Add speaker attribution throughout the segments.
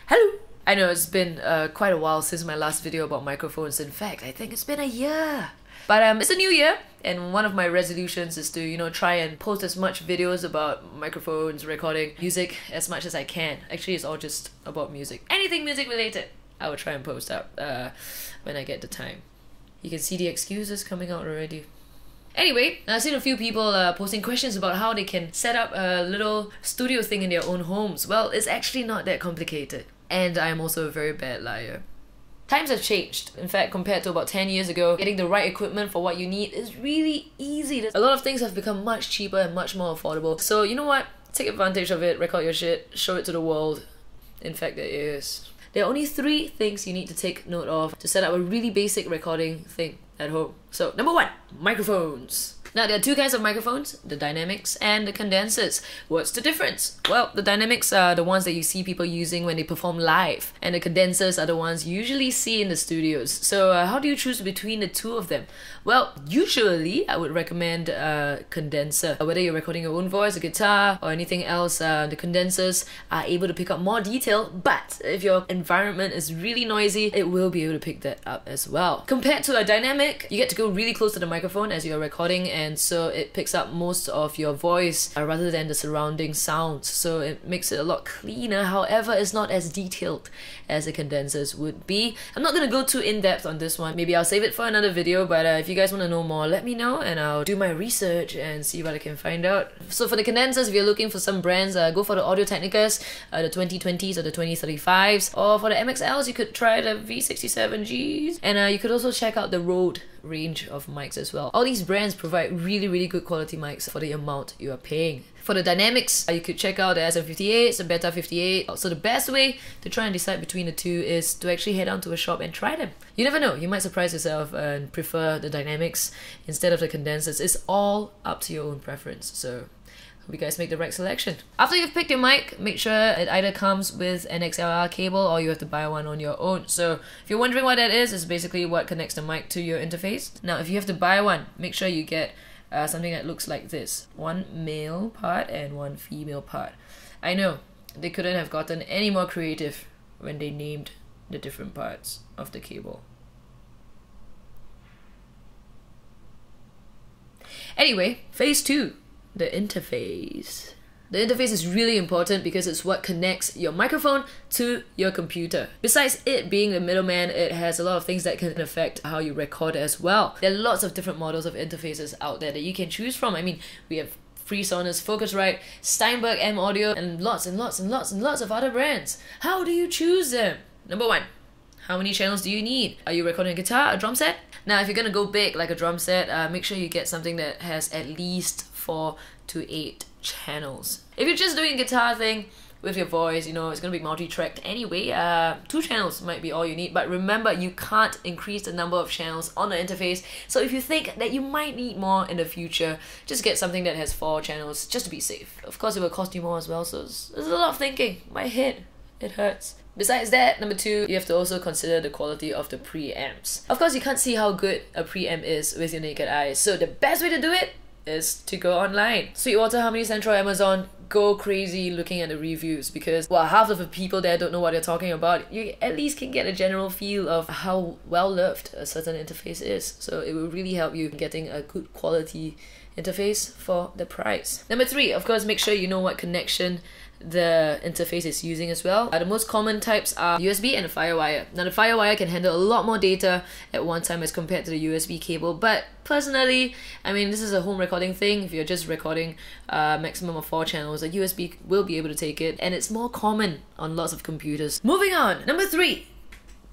Speaker 1: Hello! I know it's been quite a while since my last video about microphones. In fact, I think it's been a year. But it's a new year, and one of my resolutions is to, try and post as much videos about microphones, recording, music as much as I can. Actually, it's all just about music. Anything music related, I will try and post up when I get the time. You can see the excuses coming out already. Anyway, I've seen a few people posting questions about how they can set up a little studio thing in their own homes. Well, it's actually not that complicated. And I'm also a very bad liar. Times have changed. In fact, compared to about 10 years ago, getting the right equipment for what you need is really easy. A lot of things have become much cheaper and much more affordable. So you know what? Take advantage of it, record your shit, show it to the world. In fact, there is. There are only 3 things you need to take note of to set up a really basic recording thing at home. So, number 1, microphones. Now, there are 2 kinds of microphones, the dynamics and the condensers. What's the difference? Well, the dynamics are the ones that you see people using when they perform live, and the condensers are the ones you usually see in the studios. So, how do you choose between the 2 of them? Well, usually, I would recommend a condenser. Whether you're recording your own voice, a guitar, or anything else, the condensers are able to pick up more detail, but if your environment is really noisy, it will be able to pick that up as well. Compared to a dynamic, you get to go really close to the microphone as you're recording, and so it picks up most of your voice rather than the surrounding sounds, so it makes it a lot cleaner. However, it's not as detailed as the condensers would be. I'm not gonna go too in-depth on this one. Maybe I'll save it for another video, but if you guys want to know more, let me know and I'll do my research and see what I can find out. So for the condensers, if you're looking for some brands, go for the Audio-Technicas, the 2020s or the 2035s, or for the MXLs, you could try the V67Gs, and you could also check out the Rode range of mics as well. All these brands provide really good quality mics for the amount you are paying. For the dynamics, you could check out the SM58s, the Beta 58. So the best way to try and decide between the 2 is to actually head down to a shop and try them. You never know, you might surprise yourself and prefer the dynamics instead of the condensers. It's all up to your own preference, so hope you guys make the right selection. After you've picked your mic, make sure it either comes with an XLR cable or you have to buy one on your own. So if you're wondering what that is, it's basically what connects the mic to your interface. Now if you have to buy one, make sure you get something that looks like this. 1 male part and 1 female part. I know, they couldn't have gotten any more creative when they named the different parts of the cable. Anyway, phase 2. The interface. The interface is really important because it's what connects your microphone to your computer. Besides it being the middleman, it has a lot of things that can affect how you record as well. There are lots of different models of interfaces out there that you can choose from. I mean, we have Presonus, Focusrite, Steinberg M Audio, and lots of other brands. How do you choose them? Number 1. How many channels do you need? Are you recording a guitar, a drum set? Now, if you're gonna go big like a drum set, make sure you get something that has at least 4 to 8 channels. If you're just doing a guitar thing with your voice, it's gonna be multi-tracked anyway. 2 channels might be all you need, but remember, you can't increase the number of channels on the interface. So if you think that you might need more in the future, just get something that has 4 channels just to be safe. Of course, it will cost you more as well, so there's a lot of thinking. My head, it hurts. Besides that, number 2, you have to also consider the quality of the preamps. Of course, you can't see how good a preamp is with your naked eye, so the best way to do it is to go online. Sweetwater, Harmony Central, Amazon, go crazy looking at the reviews because, well, half of the people there don't know what they're talking about. You at least can get a general feel of how well loved a certain interface is. So it will really help you in getting a good quality interface for the price. Number 3, of course, make sure you know what connection the interface is using as well. The most common types are USB and a FireWire. Now the FireWire can handle a lot more data at one time as compared to the USB cable, but personally, I mean, this is a home recording thing. If you're just recording a maximum of 4 channels, a USB will be able to take it, and it's more common on lots of computers. Moving on, number 3,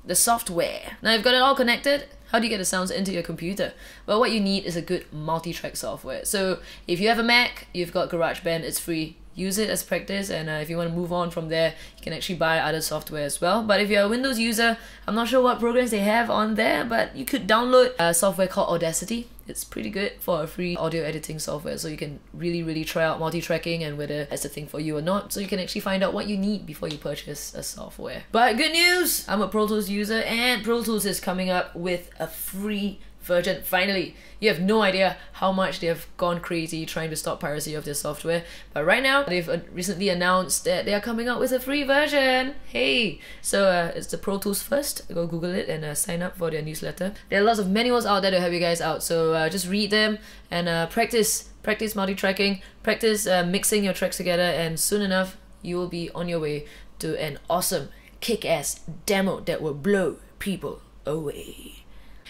Speaker 1: the software. Now you've got it all connected. How do you get the sounds into your computer? Well, what you need is a good multi-track software. So if you have a Mac, you've got GarageBand, it's free. Use it as practice, and if you want to move on from there, you can actually buy other software as well. But if you're a Windows user, I'm not sure what programs they have on there, but you could download a software called Audacity. It's pretty good for a free audio editing software, so you can really try out multi-tracking and whether that's the thing for you or not, so you can actually find out what you need before you purchase a software. But good news! I'm a Pro Tools user, and Pro Tools is coming up with a free version. Finally, you have no idea how much they have gone crazy trying to stop piracy of their software, but right now they've recently announced that they are coming out with a free version. Hey, so it's the Pro Tools first. Go Google it and sign up for their newsletter. There are lots of manuals out there to help you guys out, so just read them and practice multi-tracking, practice mixing your tracks together, and soon enough you will be on your way to an awesome kick-ass demo that will blow people away.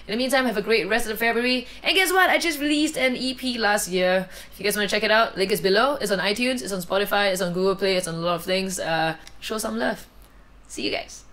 Speaker 1: In the meantime, have a great rest of February. And guess what? I just released an EP last year. If you guys want to check it out, link is below. It's on iTunes, it's on Spotify, it's on Google Play, it's on a lot of things. Show some love. See you guys.